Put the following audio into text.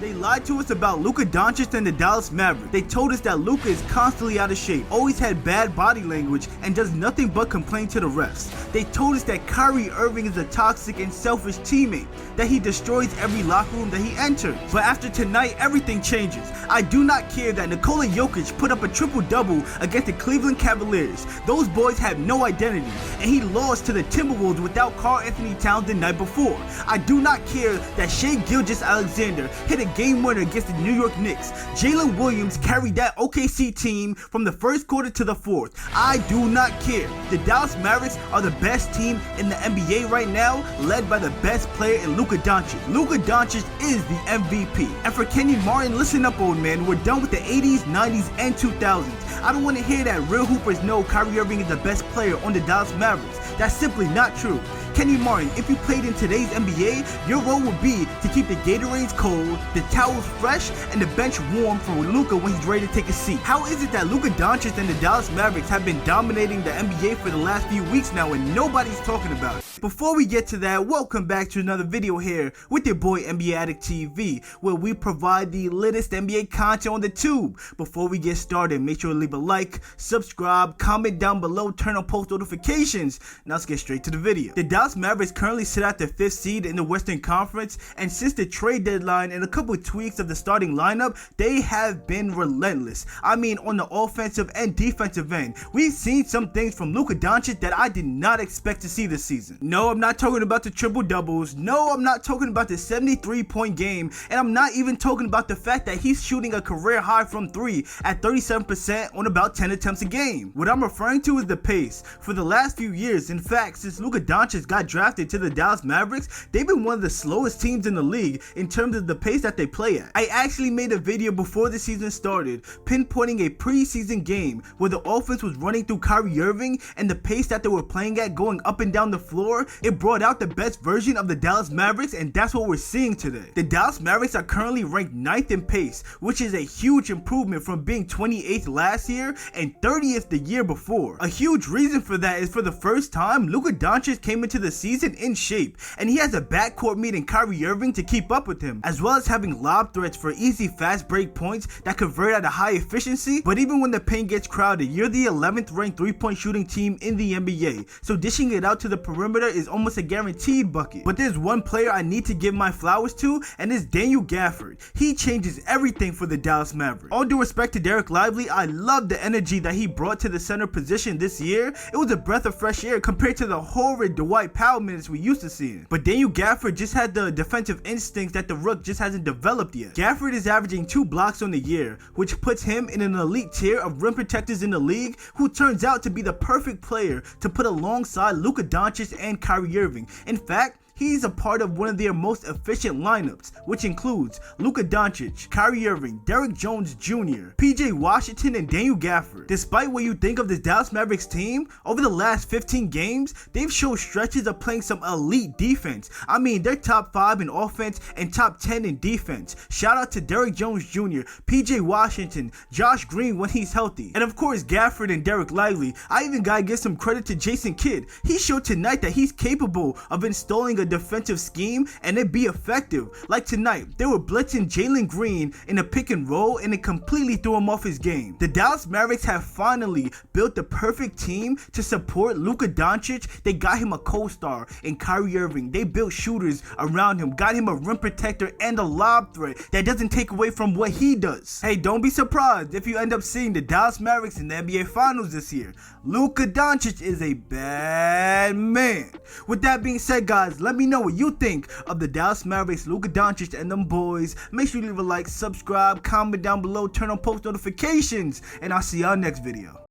They lied to us about Luka Doncic and the Dallas Mavericks. They told us that Luka is constantly out of shape, always had bad body language, and does nothing but complain to the refs. They told us that Kyrie Irving is a toxic and selfish teammate, that he destroys every locker room that he enters. But after tonight, everything changes. I do not care that Nikola Jokic put up a triple-double against the Cleveland Cavaliers. Those boys have no identity, and he lost to the Timberwolves without Karl-Anthony Towns the night before. I do not care that Shai Gilgeous-Alexander hit a game winner against the New York Knicks. Jalen Williams carried that OKC team from the first quarter to the fourth. I do not care. The Dallas Mavericks are the best team in the NBA right now, led by the best player in Luka Doncic. Luka Doncic is the MVP. And for Kenyon Martin, listen up, old man. We're done with the 80s, 90s, and 2000s. I don't want to hear that real hoopers know Kyrie Irving is the best player on the Dallas Mavericks. That's simply not true. Kenny Martin, if you played in today's NBA, your role would be to keep the Gatorades cold, the towels fresh, and the bench warm for Luka when he's ready to take a seat. How is it that Luka Doncic and the Dallas Mavericks have been dominating the NBA for the last few weeks now and nobody's talking about it? Before we get to that, welcome back to another video here with your boy NBA Addict TV, where we provide the latest NBA content on the tube. Before we get started, make sure to leave a like, subscribe, comment down below, turn on post notifications. Now let's get straight to the video. The Dallas Mavericks currently sit at the 5th seed in the Western Conference, and since the trade deadline and a couple of tweaks of the starting lineup, they have been relentless. I mean, on the offensive and defensive end, we've seen some things from Luka Doncic that I did not expect to see this season. No, I'm not talking about the triple doubles. No, I'm not talking about the 73-point game, and I'm not even talking about the fact that he's shooting a career high from 3 at 37% on about 10 attempts a game. What I'm referring to is the pace. For the last few years, in fact, since Luka Doncic got drafted to the Dallas Mavericks, they've been one of the slowest teams in the league in terms of the pace that they play at. I actually made a video before the season started pinpointing a preseason game where the offense was running through Kyrie Irving and the pace that they were playing at going up and down the floor. It brought out the best version of the Dallas Mavericks, and that's what we're seeing today. The Dallas Mavericks are currently ranked 9th in pace, which is a huge improvement from being 28th last year and 30th the year before. A huge reason for that is for the first time, Luka Doncic came into the season in shape, and he has a backcourt mate in Kyrie Irving to keep up with him, as well as having lob threats for easy fast break points that convert at a high efficiency. But even when the paint gets crowded, you're the 11th ranked 3-point shooting team in the NBA, so dishing it out to the perimeter is almost a guaranteed bucket. But there's one player I need to give my flowers to, and it's Daniel Gafford. He changes everything for the Dallas Mavericks. All due respect to Derek Lively, I love the energy that he brought to the center position this year. It was a breath of fresh air compared to the horrid Dwight Powell minutes we used to seeing. But Daniel Gafford just had the defensive instincts that the Rook just hasn't developed yet. Gafford is averaging 2 blocks on the year, which puts him in an elite tier of rim protectors in the league, who turns out to be the perfect player to put alongside Luka Doncic and Kyrie Irving. In fact, he's a part of one of their most efficient lineups, which includes Luka Doncic, Kyrie Irving, Derrick Jones Jr., PJ Washington, and Daniel Gafford. Despite what you think of this Dallas Mavericks team, over the last 15 games, they've shown stretches of playing some elite defense. I mean, they're top 5 in offense and top 10 in defense. Shout out to Derrick Jones Jr., PJ Washington, Josh Green when he's healthy, and of course Gafford and Derek Lively. I even gotta give some credit to Jason Kidd. He showed tonight that he's capable of installing a defensive scheme and it be effective. Like tonight, they were blitzing Jalen Green in a pick and roll, and it completely threw him off his game. The Dallas Mavericks have finally built the perfect team to support Luka Doncic. They got him a co-star in Kyrie Irving. They built shooters around him, got him a rim protector and a lob threat that doesn't take away from what he does. Hey, don't be surprised if you end up seeing the Dallas Mavericks in the NBA Finals this year. Luka Doncic is a bad man. With that being said, guys, let me know what you think of the Dallas Mavericks, Luka Doncic, and them boys. Make sure you leave a like, subscribe, comment down below, turn on post notifications, and I'll see y'all next video.